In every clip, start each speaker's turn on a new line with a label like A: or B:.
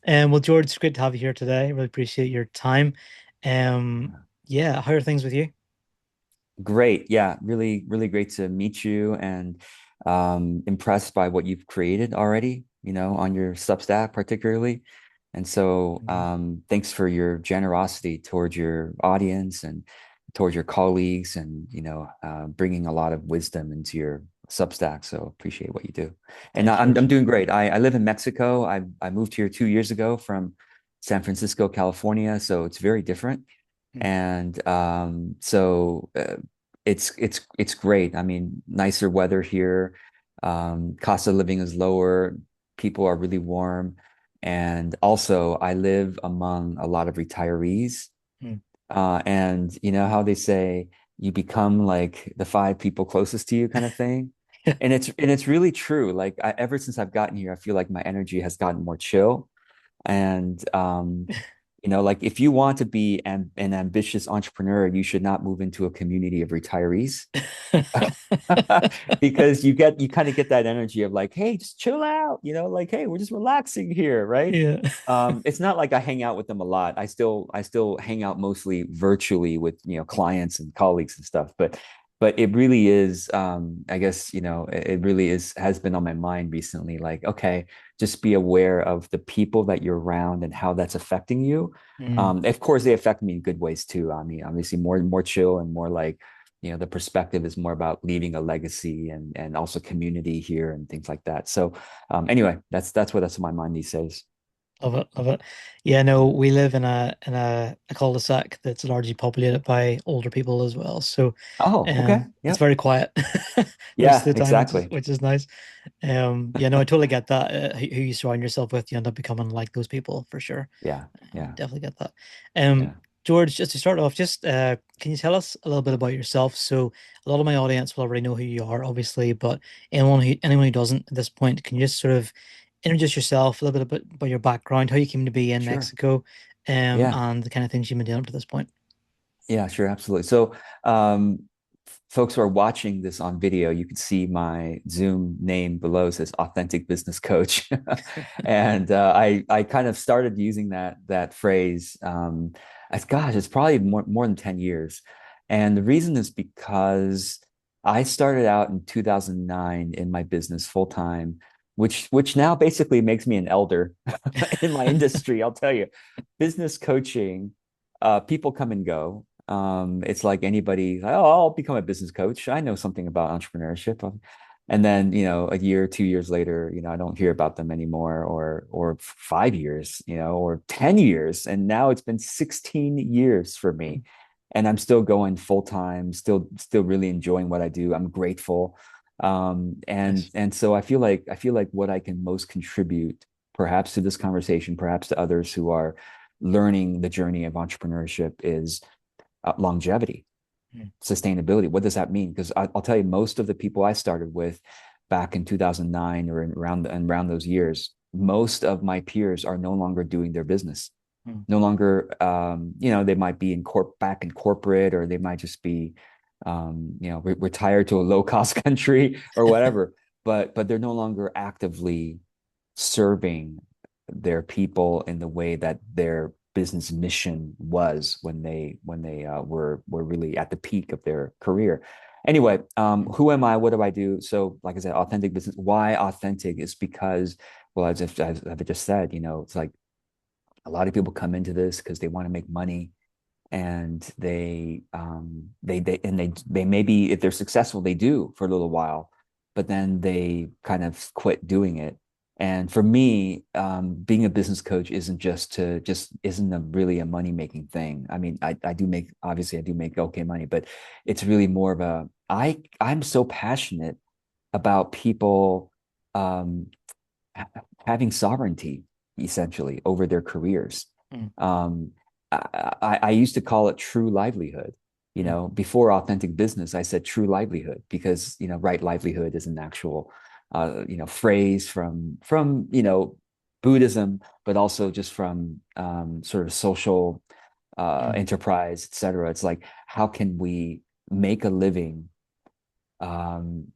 A: Well, George, it's great to have you here today. Really appreciate your time. Um, yeah, how are things with you?
B: Great. Yeah, really, really great to meet you and impressed by what you've created already, on your Substack particularly. And so
A: Mhm.
B: thanks for your generosity towards your audience and towards your colleagues and, bringing a lot of wisdom into your Substack. So appreciate what you do. And
A: Thanks,
B: I'm
A: George.
B: doing great. I live in Mexico. I moved here 2 years ago from San Francisco, California. So it's very different.
A: Mm.
B: And it's great. I mean, nicer weather here. Cost of living is lower. People are really warm. And also, I live among a lot of retirees.
A: Mm.
B: And you know how they say you become like the five people closest to you kind of thing. And it's really true. Like ever since I've gotten here, I feel like my energy has gotten more chill. And like if you want to be an ambitious entrepreneur, you should not move into a community of retirees because you kind of get that energy of like, hey, just chill out, like, hey, we're just relaxing here, right?
A: Yeah.
B: It's not like I hang out with them a lot. I still hang out mostly virtually with clients and colleagues and stuff, but it really is I guess it really is has been on my mind recently, like, okay, just be aware of the people that you're around and how that's affecting you.
A: Mm.
B: Of course, they affect me in good ways too. I mean, obviously more chill and more like, the perspective is more about leaving a legacy and also community here and things like that. So anyway, that's what's on my mind these days.
A: Love it, love it. Yeah, no, we live in a cul-de-sac that's largely populated by older people as well. So
B: Oh, okay.
A: it's
B: Yep.
A: very quiet most
B: Yeah,
A: of the time, which is
B: exactly.
A: which is nice. Yeah, no, I totally get that. Who you surround yourself with, you end up becoming like those people for sure.
B: Yeah, yeah,
A: Definitely get that. Um,
B: yeah.
A: George, just to start off, just can you tell us a little bit about yourself? So a lot of my audience will already know who you are, obviously, but anyone who doesn't at this point, can you just sort of introduce yourself, a little bit about your background, how you came to be in
B: Sure.
A: Mexico,
B: Yeah.
A: and the kind of things you've been doing up to this point?
B: Yeah, sure, absolutely. So, folks who are watching this on video, you can see my Zoom name below says Authentic Business Coach, and I kind of started using that phrase. Gosh, it's probably more than 10 years, and the reason is because I started out in 2009 in my business full time, which now basically makes me an elder in my industry. I'll tell you, business coaching, people come and go. It's like anybody, oh, I'll become a business coach. I know something about entrepreneurship. And then, a year, 2 years later, I don't hear about them anymore, or 5 years, or 10 years. And now it's been 16 years for me. And I'm still going full time, still really enjoying what I do. I'm grateful. And
A: Nice.
B: and so I feel like what I can most contribute, perhaps to this conversation, perhaps to others who are learning the journey of entrepreneurship, is longevity,
A: Mm.
B: sustainability. What does that mean? Because I'll tell you, most of the people I started with back in 2009 or around those years, most of my peers are no longer doing their business.
A: Mm.
B: No longer, they might be back in corporate, or they might just be, retired to a low cost country or whatever. But they're no longer actively serving their people in the way that their business mission was when they were really at the peak of their career. Anyway,
A: Mm.
B: who am I? What do I do? So, like I said, authentic business. Why authentic? Is because, well, as I just said, it's like a lot of people come into this because they want to make money, and they maybe, if they're successful, they do for a little while, but then they kind of quit doing it. And for me, being a business coach just isn't really a money making thing. I mean, I do make, obviously I do make okay money, but it's really more of I'm so passionate about people um, having sovereignty, essentially, over their careers.
A: Mm.
B: Um, I used to call it true livelihood.
A: Mm.
B: Before authentic business, I said true livelihood because, right livelihood is an actual, phrase from Buddhism, but also just from sort of social
A: Mm.
B: enterprise, et cetera. It's like, how can we make a living, um,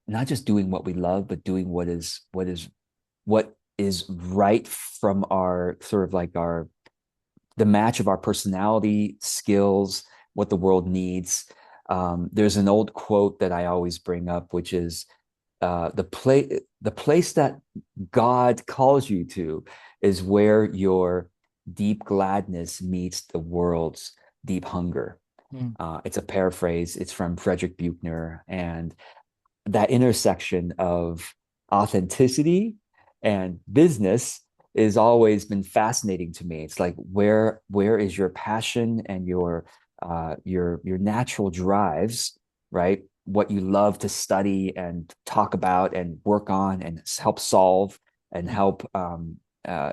B: not just doing what we love, but doing what is right from our sort of like our the match of our personality, skills, what the world needs. There's an old quote that I always bring up, which is the place that God calls you to is where your deep gladness meets the world's deep hunger.
A: Mm,
B: It's a paraphrase. It's from Frederick Buechner, and that intersection of authenticity and business has always been fascinating to me. It's like where is your passion and your natural drives, right? What you love to study and talk about and work on and help solve and
A: mm,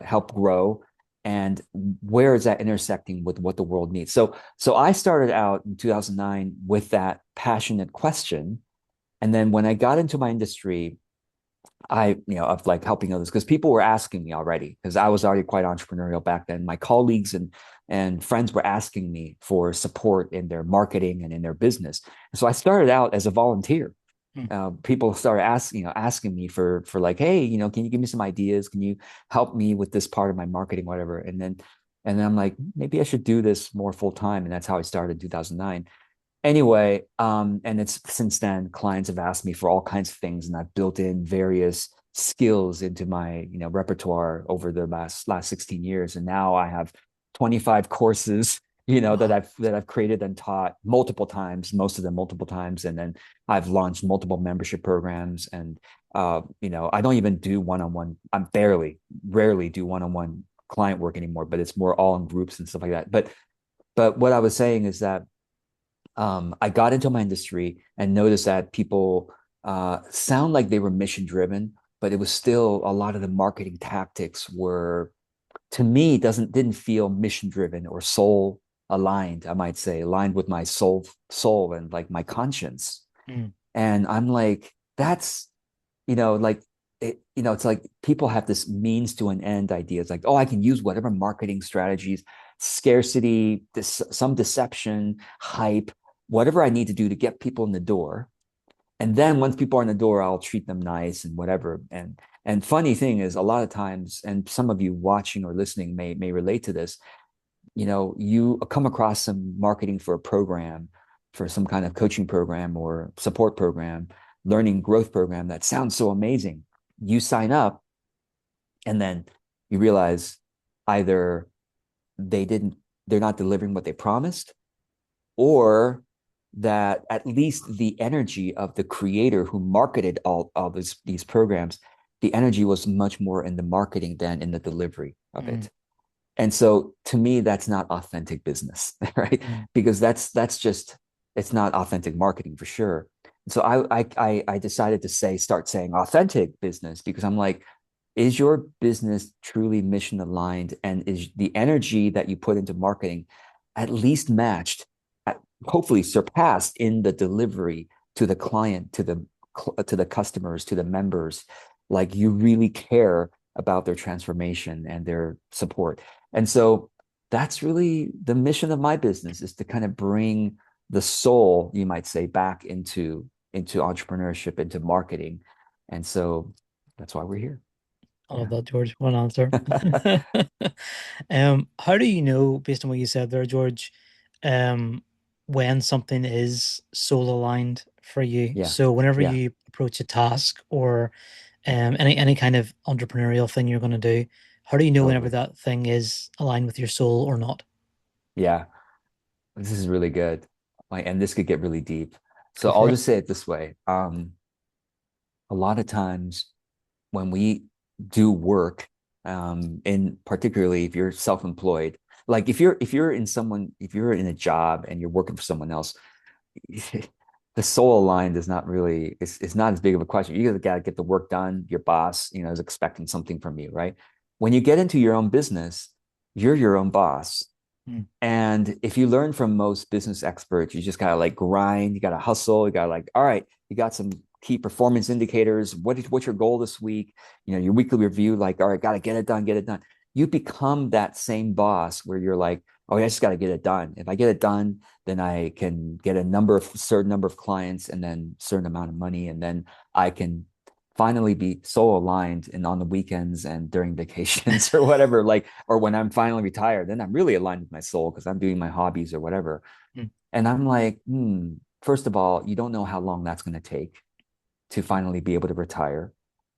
B: help grow. And where is that intersecting with what the world needs? So I started out in 2009 with that passionate question, and then when I got into my industry, of like helping others, because people were asking me already, because I was already quite entrepreneurial back then. My colleagues and friends were asking me for support in their marketing and in their business. And so I started out as a volunteer.
A: mm.
B: People started asking me for like, hey, can you give me some ideas? Can you help me with this part of my marketing, whatever? And then I'm like, maybe I should do this more full time. And that's how I started in 2009. Anyway, and it's since then clients have asked me for all kinds of things, and I've built in various skills into my repertoire over the last 16 years. And now I have 25 courses, that
A: Wow.
B: I've created and taught multiple times, most of them multiple times. And then I've launched multiple membership programs. And I don't even do one-on-one. I'm rarely do one-on-one client work anymore, but it's more all in groups and stuff like that. But what I was saying is that I got into my industry and noticed that people sound like they were mission driven, but it was still a lot of the marketing tactics were, to me, didn't feel mission driven or soul aligned. I might say aligned with my soul and like my conscience.
A: Mm,
B: And I'm like, that's like it's like people have this means to an end idea. It's like, oh, I can use whatever marketing strategies, scarcity, some deception, hype, whatever I need to do to get people in the door. And then once people are in the door, I'll treat them nice and whatever. And funny thing is, a lot of times, and some of you watching or listening may relate to this, you come across some marketing for a program, for some kind of coaching program or support program, learning growth program that sounds so amazing. You sign up, and then you realize either they didn't, they're not delivering what they promised, or that at least the energy of the creator who marketed all these programs, the energy was much more in the marketing than in the delivery of
A: mm,
B: it. And so to me, that's not authentic business, right?
A: mm,
B: Because that's just, it's not authentic marketing for sure. So I decided to start saying authentic business, because I'm like, is your business truly mission aligned, and is the energy that you put into marketing at least matched, hopefully surpassed in the delivery to the client, to the customers, to the members? Like you really care about their transformation and their support. And so that's really the mission of my business, is to kind of bring the soul, you might say, back into entrepreneurship, into marketing. And so that's why we're here.
A: I love
B: Yeah.
A: that, George. One answer. How do you know, based on what you said there, George, um, when something is soul aligned for you?
B: Yeah.
A: So whenever
B: Yeah.
A: you approach a task or any kind of entrepreneurial thing you're going to do, how do you know whenever
B: Totally.
A: that thing is aligned with your soul or not?
B: Yeah. This is really good. Like, and this could get really deep. So
A: Go
B: I'll
A: for it.
B: just say it this way. A lot of times when we do work, in particularly if you're self-employed, like if you're in a job and you're working for someone else, the soul aligned is not really, it's not as big of a question. You got to get the work done. Your boss, is expecting something from you, right? When you get into your own business, you're your own boss.
A: Mm,
B: And if you learn from most business experts, you just gotta like grind, you gotta hustle, you gotta like, all right, you got some key performance indicators. What's your goal this week? Your weekly review, like, all right, gotta get it done, get it done. You become that same boss where you're like, oh, I just gotta get it done. If I get it done, then I can get certain number of clients, and then certain amount of money, and then I can finally be soul aligned and on the weekends and during vacations or whatever, like, or when I'm finally retired, then I'm really aligned with my soul because I'm doing my hobbies or whatever.
A: Mm,
B: And I'm like, first of all, you don't know how long that's going to take to finally be able to retire.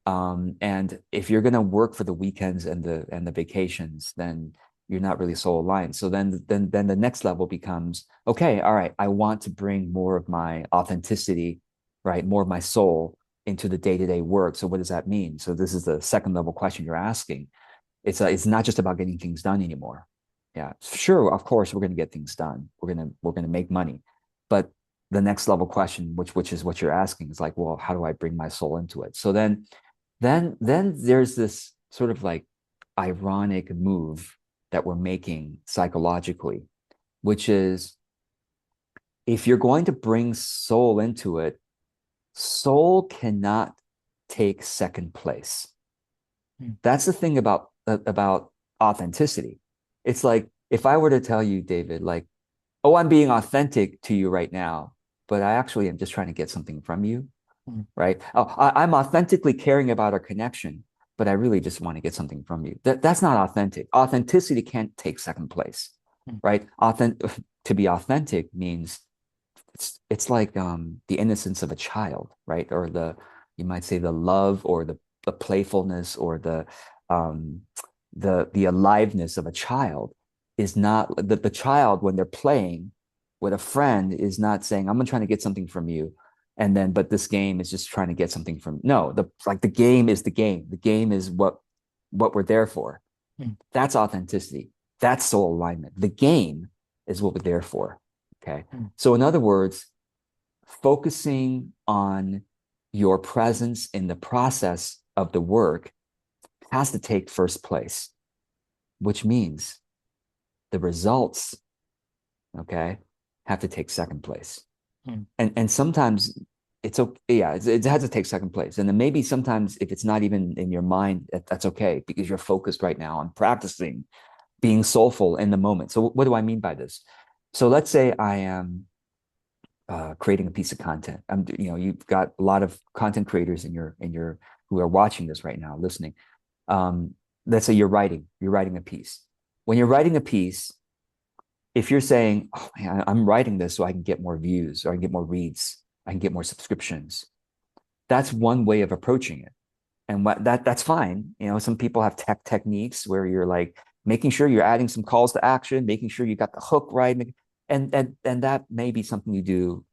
B: And if you're going to work for the weekends and the vacations, then you're not really soul aligned. So then the next level becomes, okay, all right, I want to bring more of my authenticity, right, more of my soul into the day-to-day work. So what does that mean? So this is the second level question you're asking. It's not just about getting things done anymore. Yeah, sure, of course we're going to get things done. We're going to make money, but the next level question, which is what you're asking, is like, well, how do I bring my soul into it? So then there's this sort of like ironic move that we're making psychologically, which is if you're going to bring soul into it, soul cannot take second place.
A: mm,
B: That's the thing about authenticity. It's like if I were to tell you, David, like, oh, I'm being authentic to you right now, but I actually am just trying to get something from you,
A: mm,
B: right? Oh, I'm authentically caring about our connection, but I really just want to get something from you. That's not authentic. Authenticity can't take second place,
A: mm,
B: right? To be authentic means it's like the innocence of a child, right? Or the you might say the love or the playfulness or um the aliveness of a child is not the child when they're playing with a friend is not saying I'm trying to get something from you and then but this game is just trying to get something from no the game is the game is what we're there for.
A: mm,
B: That's authenticity. That's soul alignment. The game is what we're there for. Okay.
A: mm,
B: So, in other words, focusing on your presence in the process of the work has to take first place, which means the results, okay, have to take second place.
A: mm,
B: And sometimes it's okay. Yeah, it has to take second place. And then maybe sometimes if it's not even in your mind, that's okay because you're focused right now on practicing being soulful in the moment. So what do I mean by this? So let's say I am creating a piece of content. You've got a lot of content creators in your who are watching this right now, listening. Um, let's say you're writing a piece. When you're writing a piece, if you're saying, "Oh man, I'm writing this so I can get more views, or I can get more reads, I can get more subscriptions," that's one way of approaching it, and that's fine. Some people have techniques where you're like making sure you're adding some calls to action, making sure you got the hook right, and that may be something you do,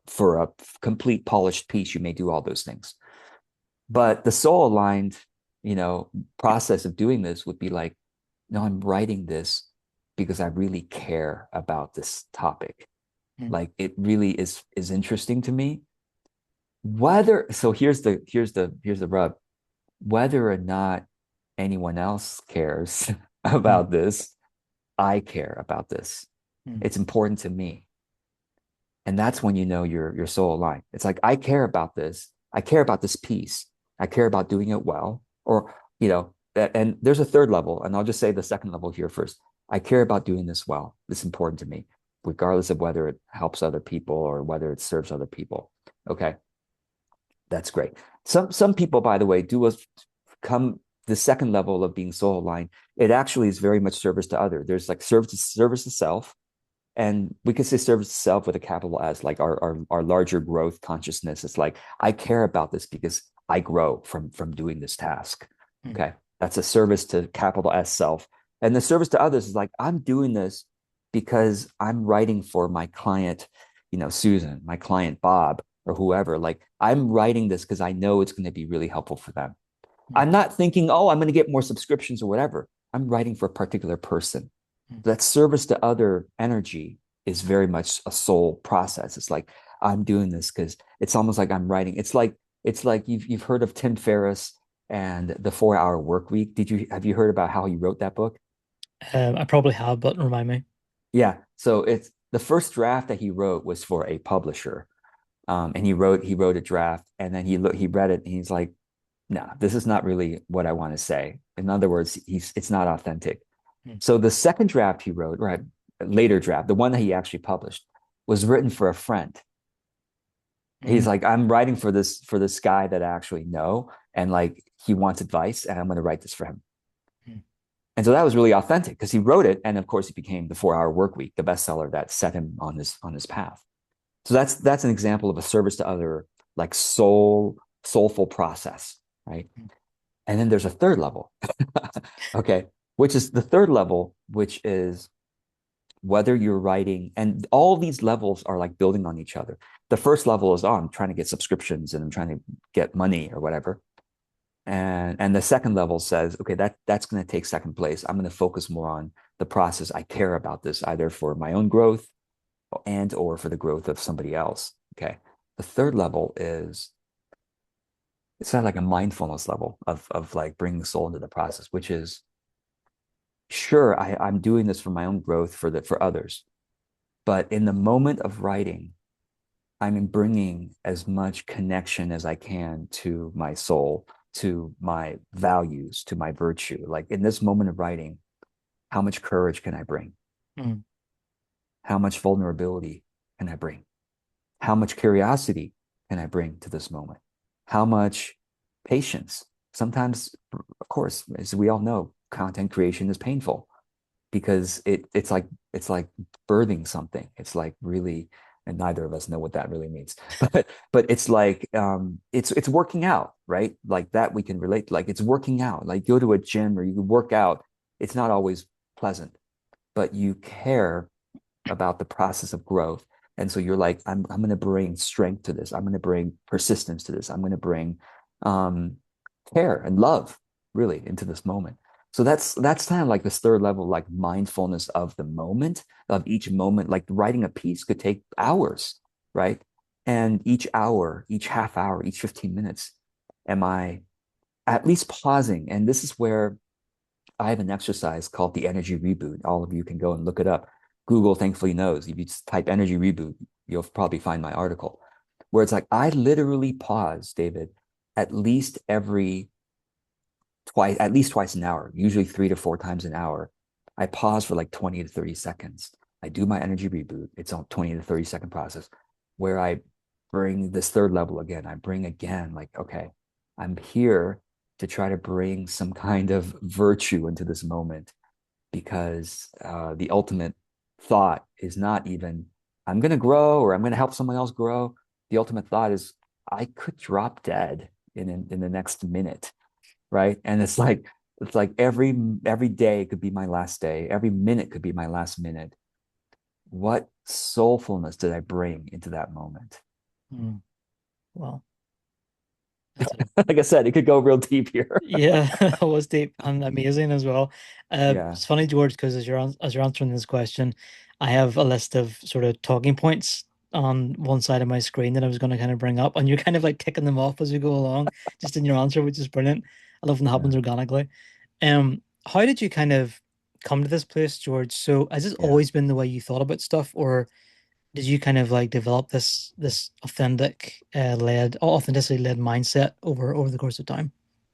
B: for a complete polished piece. You may do all those things, but the soul aligned, process of doing this would be like, no, I'm writing this because I really care about this topic.
A: mm,
B: Like it really is interesting to me. Whether so here's the rub whether or not anyone else cares
A: mm,
B: about this, I care about this.
A: mm,
B: It's important to me. And that's when you know your soul aligned. It's like I care about this. I care about this piece. I care about doing it well. Or, and there's a third level, and I'll just say the second level here first. I care about doing this well. It's important to me, regardless of whether it helps other people or whether it serves other people. Okay. That's great. Some people, by the way, do come the second level of being soul aligned. It actually is very much service to other. There's like service to self, and we could say service to self with a capital S, like our larger growth consciousness. It's like I care about this because I grow from doing this task.
A: mm,
B: Okay, that's a service to capital S self, and the service to others is like I'm doing this because I'm writing for my client, Susan, my client Bob, or whoever. Like I'm writing this because I know it's going to be really helpful for them.
A: mm,
B: I'm not thinking, oh, I'm going to get more subscriptions or whatever. I'm writing for a particular person.
A: mm.
B: That service to other energy is very much a soul process. It's like I'm doing this because it's almost like I'm writing. It's like you've heard of Tim Ferriss and the 4 Hour Work Week. Have you heard about how he wrote that book?
A: I probably have, but remind me.
B: Yeah. So it's the first draft that he wrote was for a publisher. And he wrote a draft and then he read it and he's like, no, this is not really what I want to say. In other words, it's not authentic.
A: Mm,
B: So the second draft he wrote, right, later draft, the one that he actually published, was written for a friend. He's
A: Mm,
B: like, I'm writing for this guy that I actually know, and like he wants advice, and I'm going to write this for him.
A: mm,
B: And so that was really authentic because he wrote it, and of course, it became the 4 Hour Work Week, the bestseller that set him on his path. So that's an example of a service to other, like soulful process, right?
A: mm,
B: And then there's a third level, okay, which is the third level, which is whether you're writing, and all these levels are like building on each other. The first level is, oh, I'm trying to get subscriptions and I'm trying to get money or whatever. And the second level says, okay, that's going to take second place. I'm going to focus more on the process. I care about this either for my own growth and or for the growth of somebody else. Okay. The third level is, it's kind of like a mindfulness level of like bringing the soul into the process, which is, sure, I'm doing this for my own growth for others, but in the moment of writing, I'm bringing as much connection as I can to my soul, to my values, to my virtue. Like in this moment of writing, how much courage can I bring?
A: mm,
B: How much vulnerability can I bring? How much curiosity can I bring to this moment? How much patience? Sometimes, of course, as we all know, content creation is painful because it's like birthing something. It's like really, and neither of us know what that really means. But it's like it's working out, right? Like that we can relate to. Like it's working out. Like go to a gym or you work out. It's not always pleasant, but you care about the process of growth. And so you're like, I'm going to bring strength to this. I'm going to bring persistence to this. I'm going to bring um, care and love really into this moment. So that's kind of like this third level, like mindfulness of the moment, of each moment. Like writing a piece could take hours, right? And each hour, each half hour, each 15 minutes, am I at least pausing? And this is where I have an exercise called the energy reboot. All of you can go and look it up. Google thankfully knows. If you just type energy reboot, you'll probably find my article where it's like I literally pause, David, at least every at least twice an hour, usually 3 to 4 times an hour. I pause for like 20 to 30 seconds. I do my energy reboot. It's a 20 to 30-second process where I bring this third level again. I bring again, like, okay, I'm here to try to bring some kind of virtue into this moment because the ultimate thought is not even, I'm going to grow or I'm going to help someone else grow. The ultimate thought is, I could drop dead in the next minute, right? And it's like every day could be my last day. Every minute could be my last minute. What soulfulness did I bring into that moment?
A: mm. Well, that's a
B: Like I said, it could go real deep here.
A: yeah, that was deep and amazing as well.
B: Yeah.
A: It's funny, George, because as you're answering this question, I have a list of sort of talking points on one side of my screen that I was going to kind of bring up, and you're kind of like ticking them off as you go along, just in your answer, which is brilliant. I love when that
B: Yeah.
A: happens organically. How did you kind of come to this place, George? So has this
B: Yeah.
A: always been the way you thought about stuff, or did you kind of like develop this authenticity led mindset over the course of time?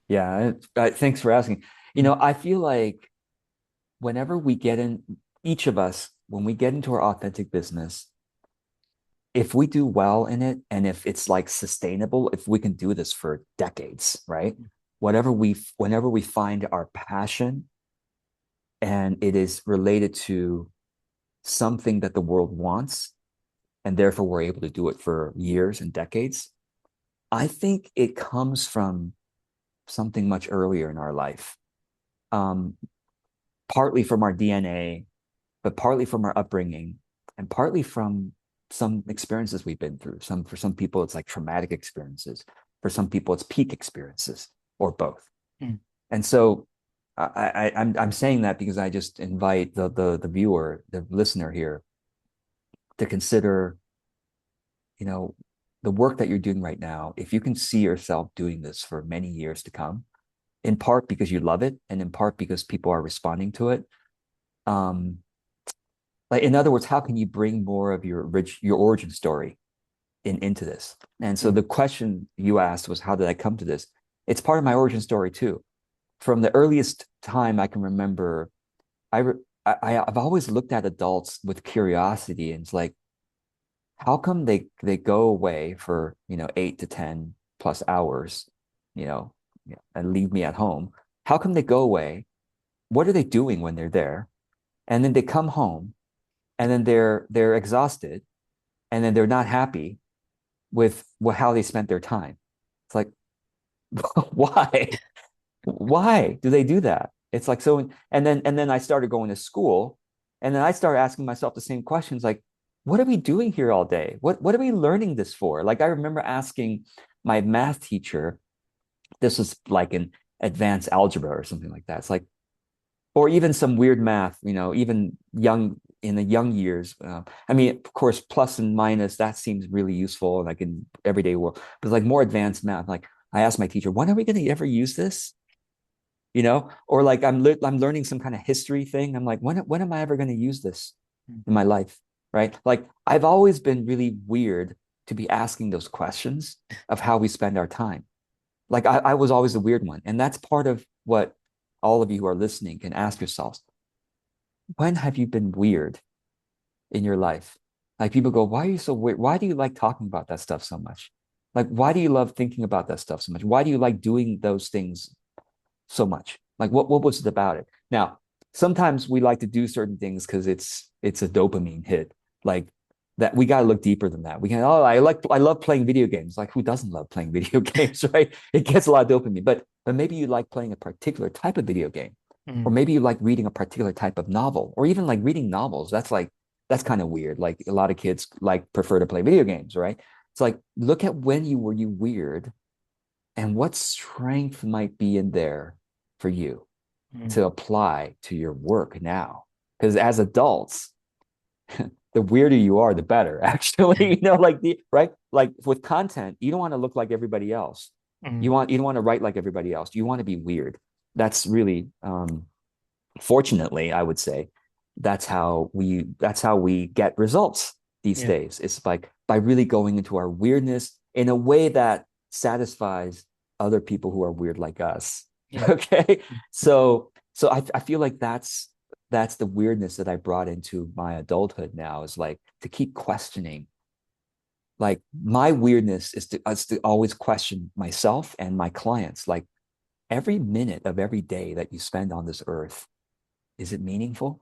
B: Yeah. Thanks for asking. You
A: Mm,
B: know, I feel like whenever we get in, each of us, when we get into our authentic business, if we do well in it and if it's like sustainable, if we can do this for decades, right? Whenever we find our passion and it is related to something that the world wants, and therefore we're able to do it for years and decades, I think it comes from something much earlier in our life. Um, Partly from our DNA, but partly from our upbringing and partly from some experiences we've been through. For some people, it's like traumatic experiences. For some people, it's peak experiences or both.
A: mm,
B: And so I'm saying that because I just invite the viewer, the listener here to consider, you know, the work that you're doing right now. If you can see yourself doing this for many years to come, in part because you love it and in part because people are responding to it, um, like in other words, how can you bring more of your origin story into this? And so
A: mm,
B: the question you asked was, how did I come to this? It's part of my origin story too. From the earliest time I can remember, I, I've always looked at adults with curiosity, and it's like, how come they go away for, 8 to 10 plus hours, you know, and leave me at home? How come they go away? What are they doing when they're there? And then they come home and then they're exhausted and then they're not happy with how they spent their time. It's like, why? Why do they do that? It's like so, and then I started going to school, and then I started asking myself the same questions, like, what are we doing here all day? What are we learning this for? Like I remember asking my math teacher, this was like an advanced algebra or something like that. It's like, or even some weird math, even young in the young years. I mean, of course, plus and minus, that seems really useful, like in everyday world, but like more advanced math. Like I asked my teacher, when are we going to ever use this? Or like I'm learning some kind of history thing. I'm like, when am I ever going to use this
A: Mm.
B: in my life? Right? Like I've always been really weird to be asking those questions of how we spend our time. Like I was always the weird one. And that's part of what all of you who are listening can ask yourselves. When have you been weird in your life? Like people go, why are you so weird? Why do you like talking about that stuff so much? Like, why do you love thinking about that stuff so much? Why do you like doing those things so much? Like what was it about it? Now, sometimes we like to do certain things because it's a dopamine hit. Like that we gotta look deeper than that. We can, I love playing video games. Like who doesn't love playing video games, right? It gets a lot of dopamine, but maybe you like playing a particular type of video game. Or
A: Mm.
B: maybe you like reading a particular type of novel, or even like reading novels. That's kind of weird. Like a lot of kids like prefer to play video games, right? It's like look at when you weird and what strength might be in there for you
A: Mm.
B: to apply to your work now. Because as adults, the weirder you are, the better, actually. Like the right, like with content, you don't want to look like everybody else.
A: Mm.
B: You don't want to write like everybody else. You want to be weird. That's really fortunately, I would say that's how we get results these
A: Yeah.
B: days. It's like by really going into our weirdness in a way that satisfies other people who are weird like us.
A: Yeah.
B: Okay. So I feel like that's the weirdness that I brought into my adulthood now, is like to keep questioning. Like my weirdness is to always question myself and my clients. Like every minute of every day that you spend on this earth, is it meaningful?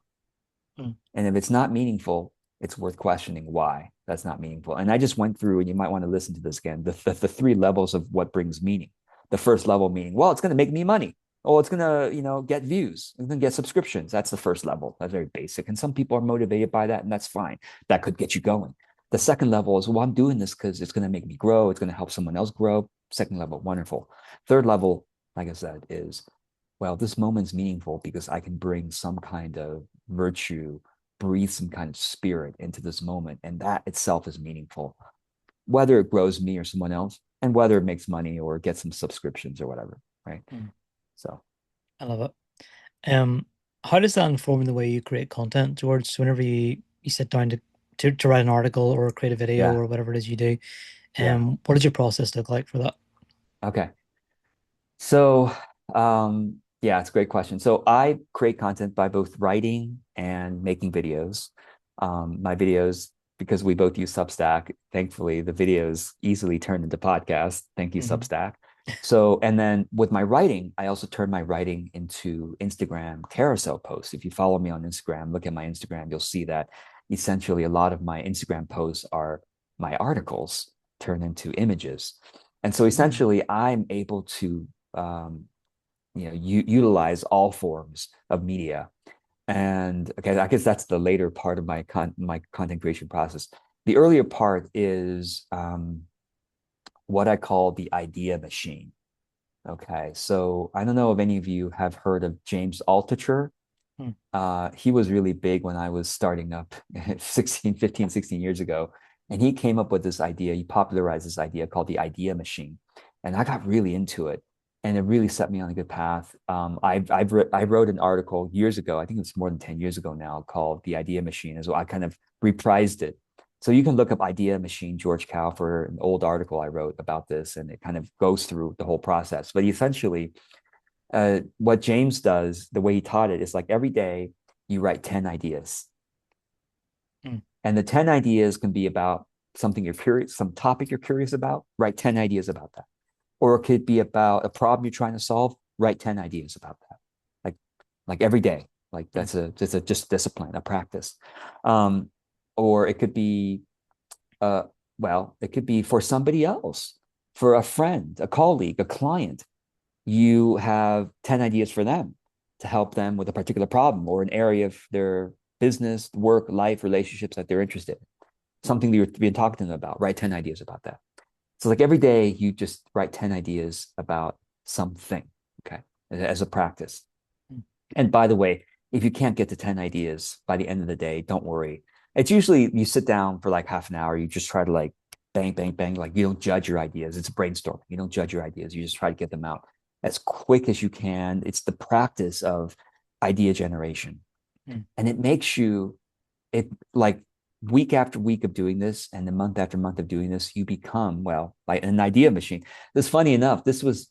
A: Mm.
B: And if it's not meaningful, it's worth questioning why that's not meaningful. And I just went through, and you might want to listen to this again, the three levels of what brings meaning. The first level meaning, well, it's going to make me money. Oh, it's going to, get views. It's going to get subscriptions. That's the first level. That's very basic. And some people are motivated by that, and that's fine. That could get you going. The second level is, well, I'm doing this because it's going to make me grow. It's going to help someone else grow. Second level, wonderful. Third level, like I said, is, well, this moment's meaningful because I can bring some kind of virtue, breathe some kind of spirit into this moment. And that itself is meaningful, whether it grows me or someone else, and whether it makes money or gets some subscriptions or whatever. Right.
A: Mm.
B: So,
A: I love it. How does that inform the way you create content, George? So whenever you sit down to write an article or create a video
B: yeah.
A: or whatever it is you do,
B: Yeah.
A: what does your process look like for that?
B: Okay. So, yeah, it's a great question. So I create content by both writing and making videos. My videos, because we both use Substack, thankfully, the videos easily turn into podcasts. Thank you,
A: Hmm.
B: Substack. So, and then with my writing, I also turn my writing into Instagram carousel posts. If you follow me on Instagram, look at my Instagram, you'll see that essentially a lot of my Instagram posts are my articles turned into images. And so
A: Mm.
B: essentially, I'm able to um, utilize all forms of media. And okay, I guess that's the later part of my content creation process. The earlier part is what I call the idea machine. Okay, so I don't know if any of you have heard of James Altucher.
A: Mm.
B: He was really big when I was starting up 16 years ago. And he came up with this idea. He popularized this idea called the idea machine. And I got really into it. And it really set me on a good path. I wrote an article years ago, I think it's more than 10 years ago now, called The Idea Machine, as well. I kind of reprised it. So you can look up Idea Machine, George Kao, for an old article I wrote about this, and it kind of goes through the whole process. But essentially, what James does, the way he taught it, is like every day you write 10 ideas.
A: Mm.
B: And the 10 ideas can be about something you're curious, some topic you're curious about, write 10 ideas about that. Or it could be about a problem you're trying to solve, write 10 ideas about that. Like like every day. Like
A: Mm.
B: that's a just discipline, a practice. Um, or it could be uh well, it could be for somebody else, for a friend, a colleague, a client. You have 10 ideas for them to help them with a particular problem or an area of their business, work, life, relationships that they're interested in. Something that you've been talking to them about, write 10 ideas about that. So like every day you just write 10 ideas about something, okay, as a practice.
A: Mm.
B: And by the way, if you can't get to 10 ideas by the end of the day, don't worry. It's usually you sit down for like half an hour, you just try to like bang, bang, bang. Like you don't judge your ideas. It's a brainstorm. You don't judge your ideas. You just try to get them out as quick as you can. It's the practice of idea generation.
A: Mm.
B: And it makes you, it like week after week of doing this and the month after month of doing this, you become, well, like an idea machine. This funny enough, this was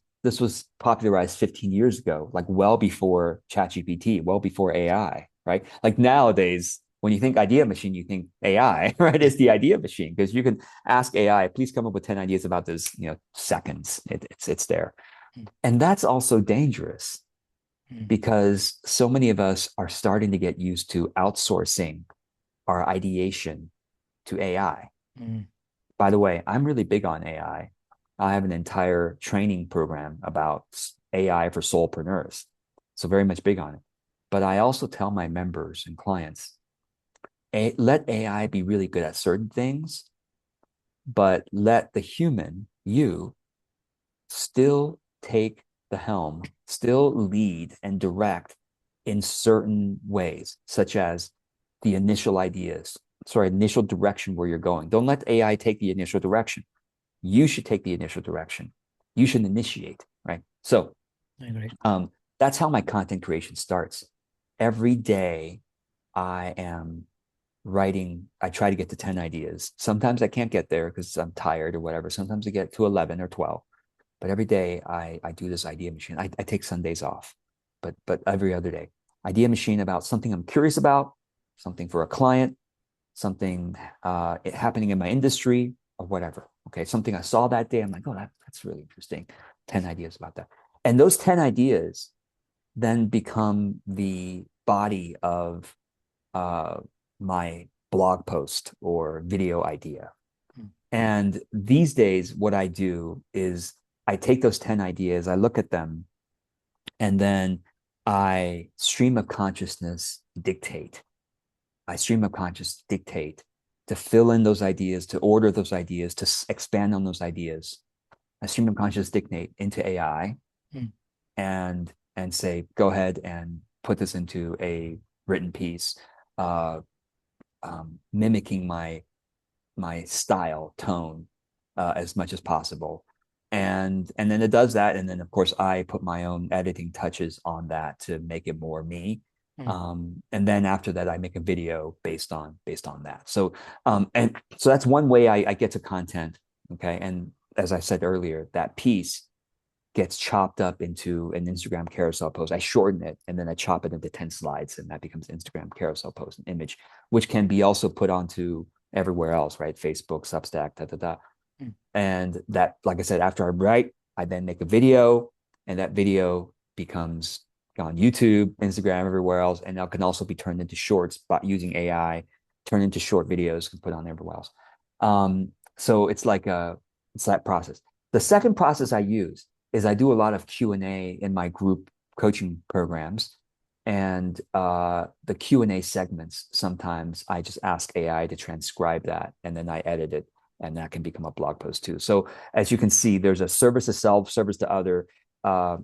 B: popularized 15 years ago, like well before ChatGPT, well before AI, right? Like nowadays, when you think idea machine, you think AI, right? It's the idea machine because you can ask AI, please come up with 10 ideas about this, seconds. It's there.
A: Mm.
B: And that's also dangerous
A: Mm.
B: because so many of us are starting to get used to outsourcing our ideation to AI.
A: Mm.
B: By the way, I'm really big on AI. I have an entire training program about AI for solopreneurs. So very much big on it. But I also tell my members and clients, let AI be really good at certain things, but let the human, you, still take the helm, still lead and direct in certain ways, such as the initial ideas, sorry, initial direction where you're going. Don't let AI take the initial direction. You should take the initial direction. You should initiate, right? So
A: I agree.
B: um, that's how my content creation starts. Every day I am writing, I try to get to 10 ideas. Sometimes I can't get there because I'm tired or whatever. Sometimes I get to 11 or 12. But every day I do this idea machine. I take Sundays off, but every other day, idea machine about something I'm curious about, something for a client, something happening in my industry or whatever. Okay, something I saw that day. I'm like, oh, that's really interesting. 10 ideas about that. And those 10 ideas then become the body of uh, my blog post or video idea.
A: Mm.
B: And these days, what I do is I take those 10 ideas, I look at them, and then I stream of consciousness dictate. I stream of consciousness dictate to fill in those ideas, to order those ideas, to expand on those ideas. I stream of consciousness dictate into AI
A: Mm.
B: and say, go ahead and put this into a written piece, uh, mimicking my style tone as much as possible, and then it does that, and then of course I put my own editing touches on that to make it more me.
A: Mm.
B: And then after that I make a video based on that. So and so that's one way I get to content. Okay, and as I said earlier, that piece gets chopped up into an Instagram carousel post. I shorten it and then I chop it into 10 slides, and that becomes Instagram carousel post, an image, which can be also put onto everywhere else, right? Facebook, Substack, da da da.
A: Mm.
B: And that, like I said, after I write, I then make a video, and that video becomes on YouTube, Instagram, everywhere else. And that can also be turned into shorts by using AI, turned into short videos and put on everywhere else. So it's that process. The second process I use is I do a lot of Q&A in my group coaching programs. And the Q&A segments, sometimes I just ask AI to transcribe that, and then I edit it, and that can become a blog post too. So as you can see, there's a service to self, service to other,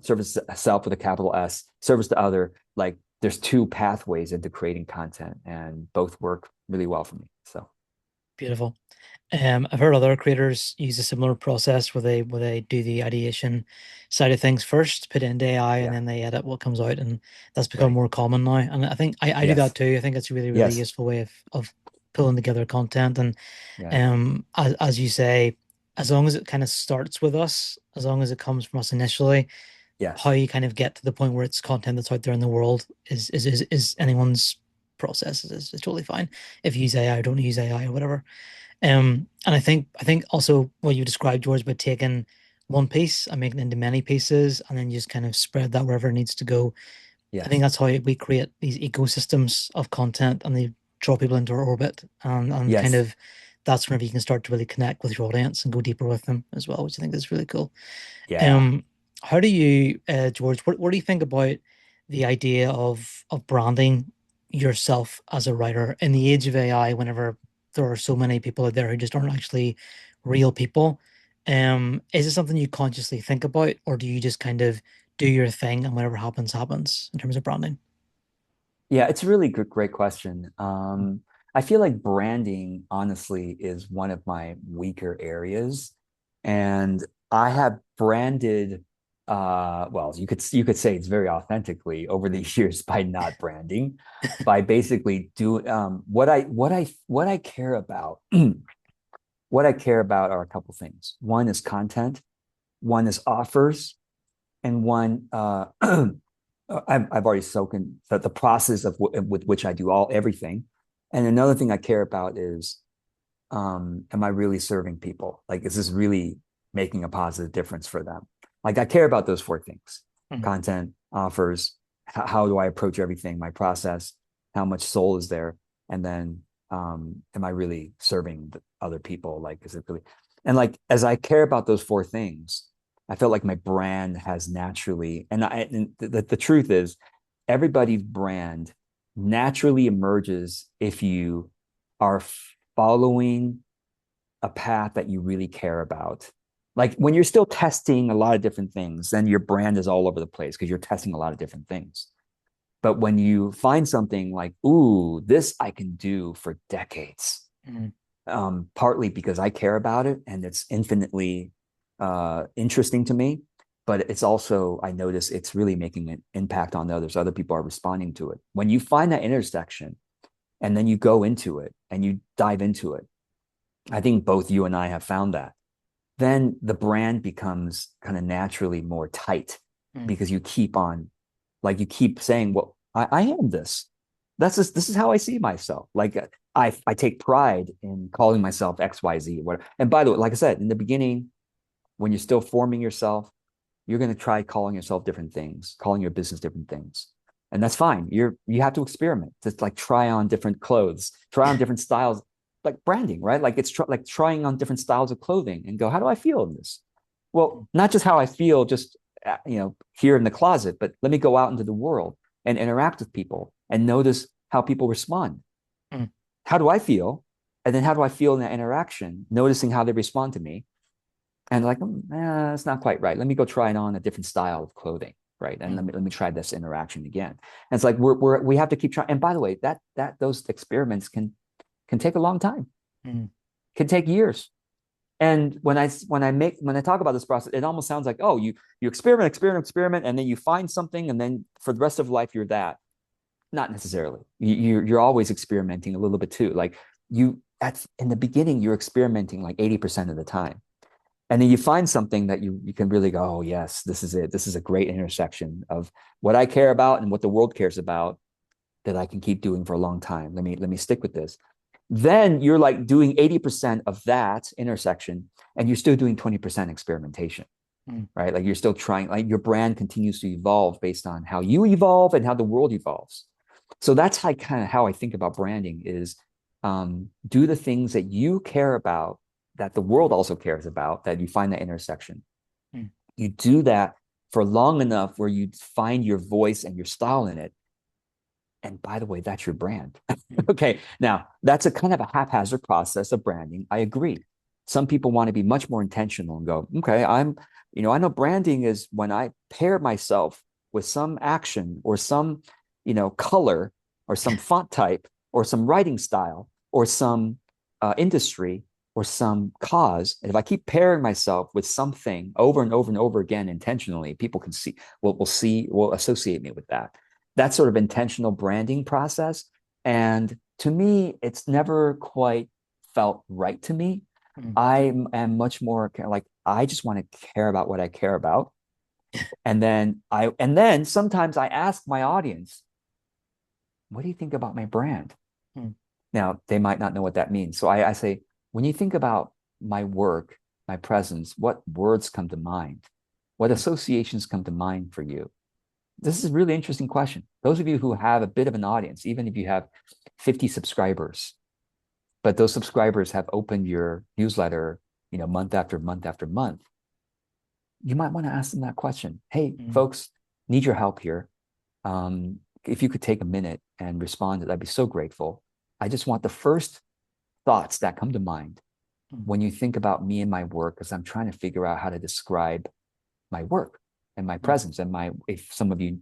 B: service to self with a capital S, service to other. Like there's two pathways into creating content, and both work really well for me. So
A: Beautiful. I've heard other creators use a similar process where they do the ideation side of things first, put it into AI, and
B: yeah,
A: then they edit what comes out, and that's become
B: right.
A: more common now. And I think I do that
B: Yes,
A: too. I think it's a really, really
B: yes,
A: useful way of pulling together content. And
B: yeah,
A: as you say, as long as it kind of starts with us, as long as it comes from us initially, how
B: yes,
A: you kind of get to the point where it's content that's out there in the world is anyone's process is totally fine. If you use AI or don't use AI or whatever. And I think also what you described, George, about taking one piece and making it into many pieces and then just kind of spread that wherever it needs to go. I think
B: Yes.
A: that's how we create these ecosystems of content and they draw people into our orbit. And kind
B: Yes.
A: of that's whenever you can start to really connect with your audience and go deeper with them as well, which I think is really cool.
B: Yeah.
A: Um, how do you, George, what do you think about the idea of branding yourself as a writer in the age of AI, whenever there are so many people out there who just aren't actually real people? Is it something you consciously think about, or do you just kind of do your thing and whatever happens, happens in terms of branding?
B: Yeah, it's a really good, great question. I feel like branding, honestly, is one of my weaker areas. And I have branded, well, you could say it's very authentically over the years by not branding, by basically doing what I care about. What I care about are a couple things. One is content, one is offers, and one I've already spoken the process of with which I do everything. And another thing I care about is am I really serving people? Like, is this really making a positive difference for them? Like, I care about those four things:
A: Mhm.
B: content, offers, how do I approach everything, my process, how much soul is there, and then am I really serving other people? Like, is it really? And like, as I care about those four things, I felt like my brand has naturally, and the truth is, everybody's brand naturally emerges if you are following a path that you really care about. Like when you're still testing a lot of different things, then your brand is all over the place because you're testing a lot of different things. But when you find something like, ooh, this I can do for decades,
A: Mhm.
B: partly because I care about it and it's infinitely interesting to me, but it's also, I notice it's really making an impact on others. Other people are responding to it. When you find that intersection and then you go into it and you dive into it, I think both you and I have found that. Then the brand becomes kind of naturally more tight
A: Mhm.
B: because you keep on, like you keep saying, well, I am this. That's just, this is how I see myself. Like I take pride in calling myself XYZ. Whatever. And by the way, like I said, in the beginning, when you're still forming yourself, you're going to try calling yourself different things, calling your business different things. And that's fine. You have to experiment. Just like try on different clothes, try on different styles, like branding, right? Like it's like trying on different styles of clothing and go, how do I feel in this? Well, not just how I feel, just here in the closet, but let me go out into the world and interact with people and notice how people respond.
A: Mhm.
B: How do I feel? And then how do I feel in that interaction? Noticing how they respond to me and like, it's not quite right. Let me go try it on a different style of clothing, right? And
A: Mhm.
B: let me try this interaction again. And it's like we have to keep trying. And by the way, that those experiments can take a long time,
A: Mhm.
B: can take years. And when I talk about this process, it almost sounds like, oh, you experiment, and then you find something, and then for the rest of life you're that. Not necessarily. You're always experimenting a little bit too. Like you at in the beginning, you're experimenting like 80% of the time. And then you find something that you can really go, oh yes, this is it. This is a great intersection of what I care about and what the world cares about that I can keep doing for a long time. Let me stick with this. Then you're like doing 80% of that intersection and you're still doing 20% experimentation,
A: Mhm.
B: right? Like you're still trying, like your brand continues to evolve based on how you evolve and how the world evolves. So that's like kind of how I think about branding is do the things that you care about, that the world also cares about, that you find that intersection.
A: Mhm.
B: You do that for long enough where you find your voice and your style in it. And by the way, that's your brand.
A: Mhm.
B: Okay. Now, that's a kind of a haphazard process of branding. I agree. Some people want to be much more intentional and go, okay, I know branding is when I pair myself with some action or some, color or some font type or some writing style or some industry or some cause. And if I keep pairing myself with something over and over and over again intentionally, people can see, will associate me with that. That sort of intentional branding process. And to me, it's never quite felt right to me.
A: Mhm.
B: I am much more like I just want to care about what I care about. And then sometimes I ask my audience, what do you think about my brand?
A: Mm,
B: Now, they might not know what that means. So I say, when you think about my work, my presence, what words come to mind? What
A: mm,
B: associations come to mind for you? This is a really interesting question. Those of you who have a bit of an audience, even if you have 50 subscribers, but those subscribers have opened your newsletter, month after month after month, you might want to ask them that question. Hey,
A: mm,
B: folks, need your help here. If you could take a minute and respond to that, I'd be so grateful. I just want the first thoughts that come to mind
A: mm,
B: when you think about me and my work, because I'm trying to figure out how to describe my work and my
A: mm,
B: presence and if some of you,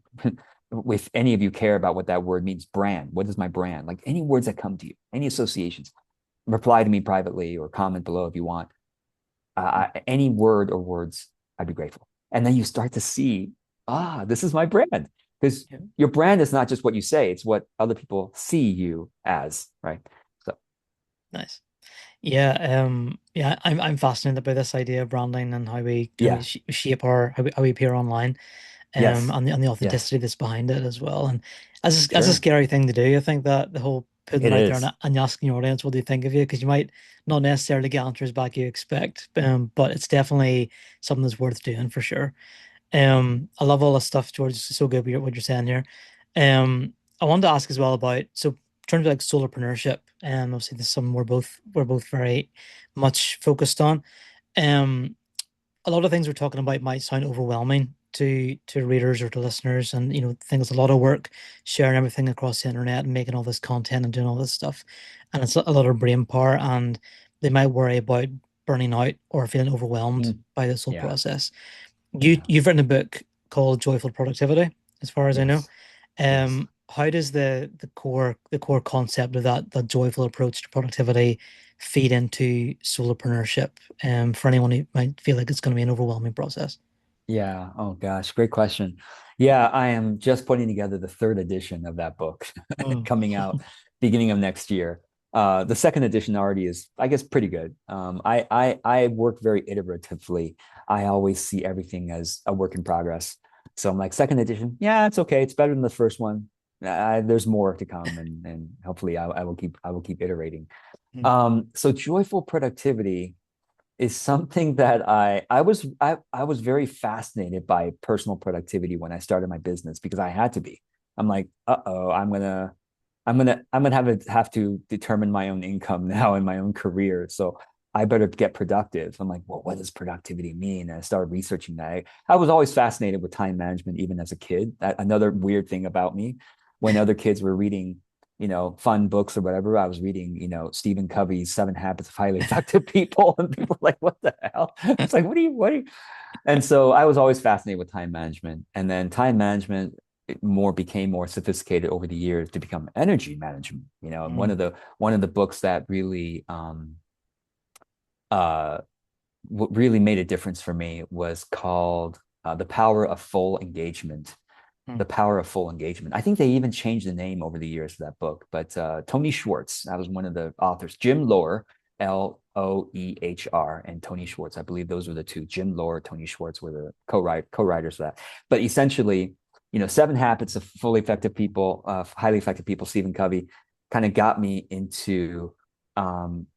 B: if any of you care about what that word means, brand, what is my brand? Like any words that come to you, any associations, reply to me privately or comment below if you want.
A: mm.
B: Any word or words, I'd be grateful. And then you start to see, this is my brand. Because
A: Yeah,
B: your brand is not just what you say, it's what other people see you as, right? So,
A: nice. Yeah, yeah, I'm fascinated by this idea of branding and how we
B: yeah,
A: shape how we appear online,
B: yes,
A: and the
B: yes,
A: authenticity that's behind it as well. And as a
B: sure.
A: scary thing to do, I think that the whole putting
B: It
A: it out there
B: is.
A: and asking your audience what do you think of you, because you might not necessarily get answers back you expect, but it's definitely something that's worth doing for sure. I love all the stuff, George. It's so good what you're saying here. I wanted to ask as well about so in terms of like solopreneurship, obviously this is something we're both very much focused on. Um, a lot of things we're talking about might sound overwhelming to readers or to listeners, and things a lot of work sharing everything across the internet and making all this content and doing all this stuff, and it's a lot of brain power, and they might worry about burning out or feeling overwhelmed
B: Mm,
A: by this whole
B: yeah,
A: process.
B: yeah,
A: You've written a book called Joyful Productivity, as far as I know.
B: yes, yes.
A: How does the core concept of that joyful approach to productivity feed into solopreneurship? For anyone who might feel like it's going to be an overwhelming process.
B: Yeah. Oh gosh, great question. Yeah, I am just putting together the third edition of that book
A: Mm,
B: coming out beginning of next year. The second edition already is, I guess, pretty good. I work very iteratively. I always see everything as a work in progress. So I'm like, second edition, yeah, it's okay. It's better than the first one. There's more to come, and hopefully I will keep iterating.
A: mm,
B: So joyful productivity is something that I was very fascinated by personal productivity when I started my business because I had to be. I'm like, uh-oh, I'm gonna have to determine my own income now and my own career. So I better get productive. I'm like, well, what does productivity mean? And I started researching that. I was always fascinated with time management, even as a kid. Another weird thing about me, when other kids were reading fun books or whatever. I was reading, Stephen Covey's Seven Habits of Highly Effective People, and people were like, "What the hell?" It's like, what are you? And so I was always fascinated with time management, and then time management became more sophisticated over the years to become energy management. And one
A: mm,
B: of the books that really uh what really made a difference for me was called The Power of Full Engagement.
A: mm,
B: The Power of Full Engagement. I think they even changed the name over the years of that book, but Tony Schwartz, that was one of the authors. Jim Loehr, Loehr, and Tony Schwartz. I believe those were the two. Jim Loehr, Tony Schwartz were the co-writers of that. But essentially, Seven Habits of Fully Effective People, Highly Effective People, Stephen Covey, kind of got me into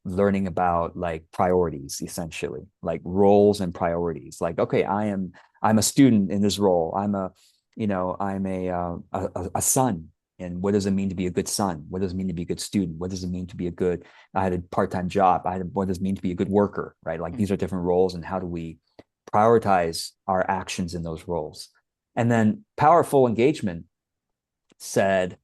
B: learning about like priorities, essentially, like roles and priorities. Like, okay, I'm a student in this role. I'm a son. And what does it mean to be a good son? What does it mean to be a good student? What does it mean to be a good? I had a part-time job. What does it mean to be a good worker? Right? Like
A: mm,
B: these are different roles, and how do we prioritize our actions in those roles? And then powerful engagement said,